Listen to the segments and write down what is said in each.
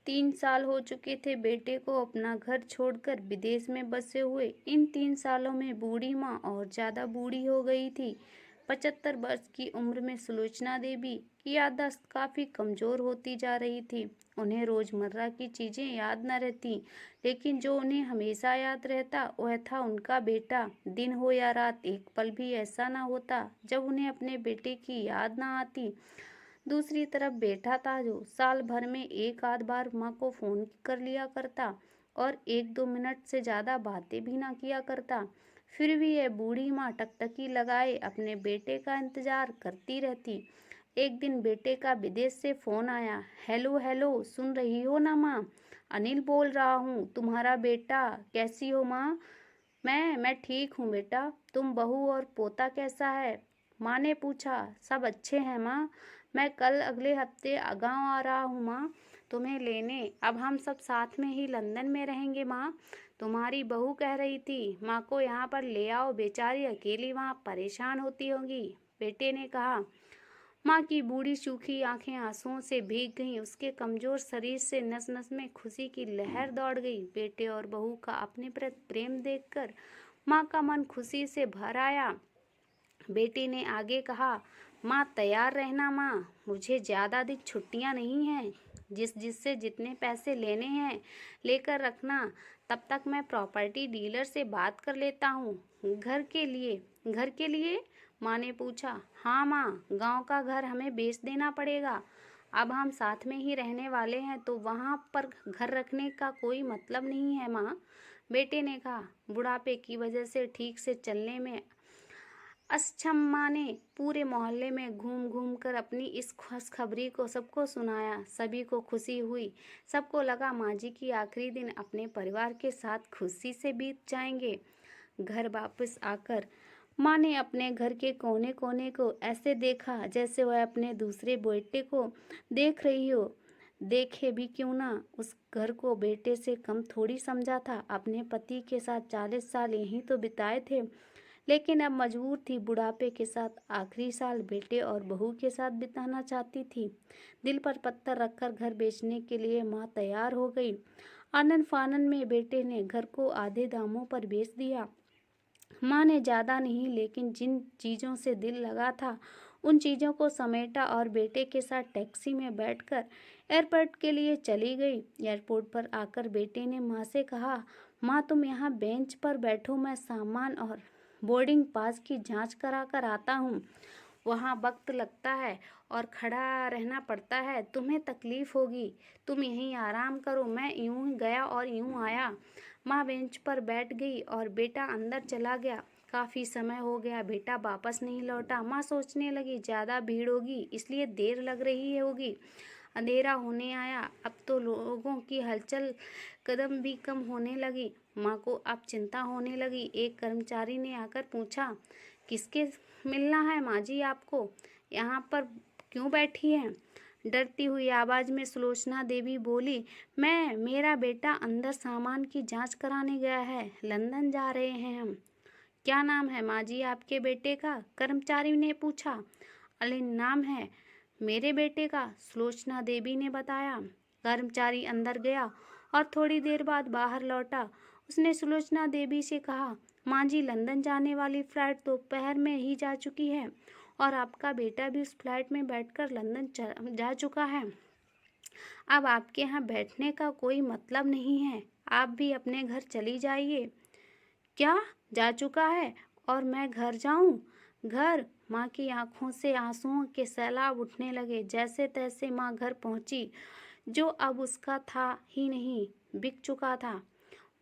3 साल हो चुके थे बेटे को अपना घर छोड़कर विदेश में बसे हुए। इन 3 सालों में बूढ़ी माँ और ज्यादा बूढ़ी हो गई थी। 75 वर्ष की उम्र में सुलोचना देवी की याददाश्त काफी कमजोर होती जा रही थी। उन्हें रोजमर्रा की चीजें याद न रहती, लेकिन जो उन्हें हमेशा याद रहता वह था उनका बेटा। दिन हो या रात, एक पल भी ऐसा न होता जब उन्हें अपने बेटे की याद न आती। दूसरी तरफ बेटा था जो साल भर में एक आध बार माँ को फोन कर लिया करता और 1-2 मिनट से ज्यादा बातें भी ना किया करता। फिर भी यह बूढ़ी माँ टकटकी लगाए अपने बेटे का इंतजार करती रहती। एक दिन बेटे का विदेश से फोन आया। हेलो हेलो, सुन रही हो ना माँ? अनिल बोल रहा हूँ, तुम्हारा बेटा। कैसी हो माँ? मैं ठीक हूँ बेटा। तुम बहू और पोता कैसा है? माँ ने पूछा। सब अच्छे हैं माँ। मैं कल अगले हफ्ते गाँव आ रहा हूँ माँ, तुम्हें लेने। अब हम सब साथ में ही लंदन में रहेंगे माँ। तुम्हारी बहू कह रही थी माँ को यहाँ पर ले आओ, बेचारी अकेली वहाँ परेशान होती होगी, बेटे ने कहा। माँ की बूढ़ी सूखी आंखें आंसुओं से भीग गईं। उसके कमजोर शरीर से नस नस में खुशी की लहर दौड़ गई। बेटे और बहू का अपने प्रति प्रेम देखकर माँ का मन खुशी से भर आया। बेटे ने आगे कहा, माँ तैयार रहना माँ, मुझे ज़्यादा दिन छुट्टियाँ नहीं हैं। जिससे जितने पैसे लेने हैं लेकर रखना। तब तक मैं प्रॉपर्टी डीलर से बात कर लेता हूँ। घर के लिए? माँ ने पूछा। हाँ माँ, गांव का घर हमें बेच देना पड़ेगा। अब हम साथ में ही रहने वाले हैं तो वहाँ पर घर रखने का कोई मतलब नहीं है माँ, बेटे ने कहा। बुढ़ापे की वजह से ठीक से चलने में अक्षम माँ ने पूरे मोहल्ले में घूम घूम कर अपनी इस खुशखबरी को सबको सुनाया। सभी को खुशी हुई। सबको लगा माँ जी की आखिरी दिन अपने परिवार के साथ खुशी से बीत जाएंगे। घर वापस आकर माँ ने अपने घर के कोने कोने को ऐसे देखा जैसे वह अपने दूसरे बेटे को देख रही हो। देखे भी क्यों ना, उस घर को बेटे से कम थोड़ी समझा था। अपने पति के साथ 40 साल यहीं तो बिताए थे, लेकिन अब मजबूर थी बुढ़ापे के साथ आखिरी साल बेटे और बहू के साथ बिताना चाहती थी। दिल पर पत्थर रखकर घर बेचने के लिए माँ तैयार हो गई। आनन फानन में बेटे ने घर को आधे दामों पर बेच दिया। माँ ने ज़्यादा नहीं, लेकिन जिन चीज़ों से दिल लगा था उन चीज़ों को समेटा और बेटे के साथ टैक्सी में बैठकर एयरपोर्ट के लिए चली गई। एयरपोर्ट पर आकर बेटे ने माँ से कहा, माँ तुम यहाँ बेंच पर बैठो, मैं सामान और बोर्डिंग पास की जांच करा कर आता हूँ। वहाँ वक्त लगता है और खड़ा रहना पड़ता है, तुम्हें तकलीफ होगी, तुम यहीं आराम करो। मैं यूं गया और यूं आया। माँ बेंच पर बैठ गई और बेटा अंदर चला गया। काफी समय हो गया बेटा वापस नहीं लौटा। माँ सोचने लगी ज्यादा भीड़ होगी इसलिए देर लग रही होगी। अंधेरा होने आया। अब तो लोगों की हलचल कदम भी कम होने लगी। माँ को अब चिंता होने लगी। एक कर्मचारी ने आकर पूछा, किसके मिलना है माँ जी आपको? यहाँ पर क्यों बैठी हैं? डरती हुई आवाज में सुलोचना देवी बोली, मेरा बेटा अंदर सामान की जांच कराने गया है, लंदन जा रहे हैं हम। क्या नाम है माँ जी आपके बेटे का? कर्मचारी ने पूछा। अलिन नाम है मेरे बेटे का, सुलोचना देवी ने बताया। कर्मचारी अंदर गया और थोड़ी देर बाद बाहर लौटा। उसने सुलोचना देवी से कहा, माँ जी लंदन जाने वाली फ्लाइट दोपहर में ही जा चुकी है और आपका बेटा भी उस फ्लाइट में बैठकर लंदन जा चुका है। अब आपके यहाँ बैठने का कोई मतलब नहीं है, आप भी अपने घर चली जाइए। क्या, जा चुका है और मैं घर जाऊं? घर? माँ की आंखों से आंसुओं के सैलाब उठने लगे। जैसे तैसे माँ घर पहुंची, जो अब उसका था ही नहीं, बिक चुका था।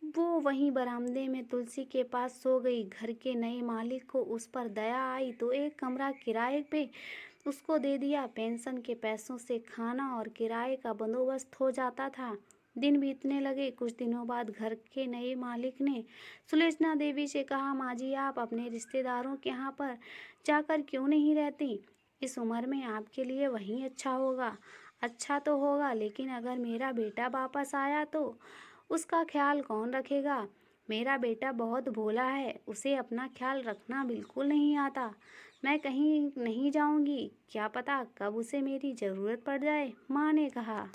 वो वहीं बरामदे में तुलसी के पास सो गई। घर के नए मालिक को उस पर दया आई तो एक कमरा किराए पे उसको दे दिया। पेंशन के पैसों से खाना और किराए का बंदोबस्त हो जाता था। दिन बीतने लगे। कुछ दिनों बाद घर के नए मालिक ने सुलोचना देवी से कहा, माँ जी आप अपने रिश्तेदारों के यहाँ पर जाकर क्यों नहीं रहती? इस उम्र में आपके लिए वहीं अच्छा होगा। अच्छा तो होगा, लेकिन अगर मेरा बेटा वापस आया तो उसका ख्याल कौन रखेगा? मेरा बेटा बहुत भोला है, उसे अपना ख्याल रखना बिल्कुल नहीं आता। मैं कहीं नहीं जाऊंगी, क्या पता कब उसे मेरी ज़रूरत पड़ जाए, माँ ने कहा।